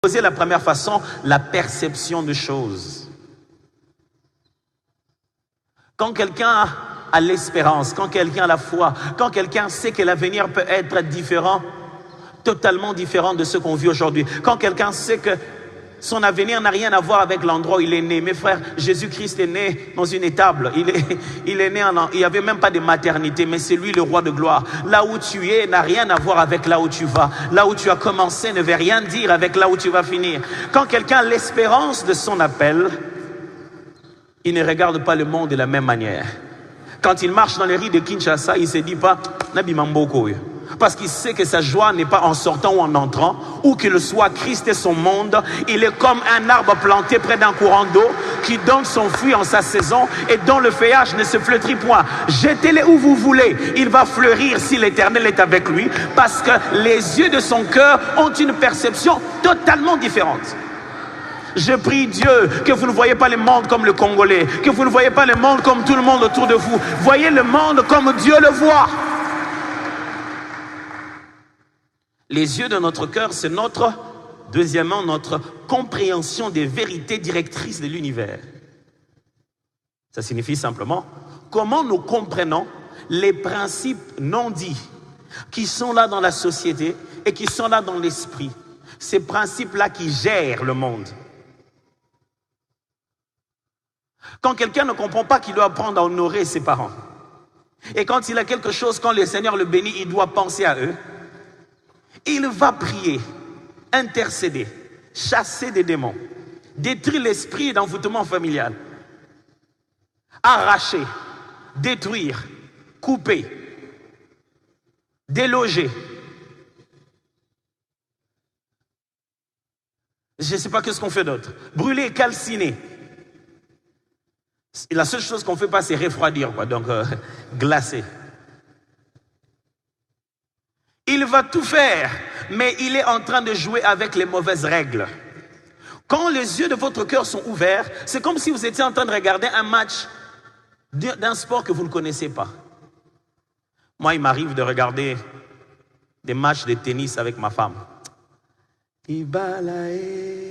Poser la première façon, la perception de choses. Quand quelqu'un a l'espérance, quand quelqu'un a la foi, quand quelqu'un sait que l'avenir peut être différent, totalement différent de ce qu'on vit aujourd'hui, quand quelqu'un sait que son avenir n'a rien à voir avec l'endroit où il est né. Mes frères, Jésus-Christ est né dans une étable. Il est né il n'y avait même pas de maternité, mais c'est lui le roi de gloire. Là où tu es n'a rien à voir avec là où tu vas. Là où tu as commencé ne veut rien dire avec là où tu vas finir. Quand quelqu'un a l'espérance de son appel, il ne regarde pas le monde de la même manière. Quand il marche dans les rues de Kinshasa, il ne se dit pas « Nabi Mamboko ». Parce qu'il sait que sa joie n'est pas en sortant ou en entrant, où qu'il soit Christ et son monde. Il est comme un arbre planté près d'un courant d'eau qui donne son fruit en sa saison et dont le feuillage ne se flétrit point. Jetez-le où vous voulez, il va fleurir si l'Éternel est avec lui, parce que les yeux de son cœur ont une perception totalement différente. Je prie Dieu que vous ne voyez pas le monde comme le Congolais, que vous ne voyez pas le monde comme tout le monde autour de vous. Voyez le monde comme Dieu le voit. Les yeux de notre cœur, c'est deuxièmement, notre compréhension des vérités directrices de l'univers. Ça signifie simplement comment nous comprenons les principes non dits qui sont là dans la société et qui sont là dans l'esprit. Ces principes-là qui gèrent le monde. Quand quelqu'un ne comprend pas qu'il doit apprendre à honorer ses parents, et quand il a quelque chose, quand le Seigneur le bénit, il doit penser à eux, il va prier, intercéder, chasser des démons, détruire l'esprit d'envoûtement familial, arracher, détruire, couper, déloger. Je ne sais pas qu'est-ce qu'on fait d'autre. Brûler, calciner. Et la seule chose qu'on ne fait pas, c'est refroidir, quoi. Donc glacer. Il va tout faire, mais il est en train de jouer avec les mauvaises règles. Quand les yeux de votre cœur sont ouverts, c'est comme si vous étiez en train de regarder un match d'un sport que vous ne connaissez pas. Moi, il m'arrive de regarder des matchs de tennis avec ma femme. Ibalae.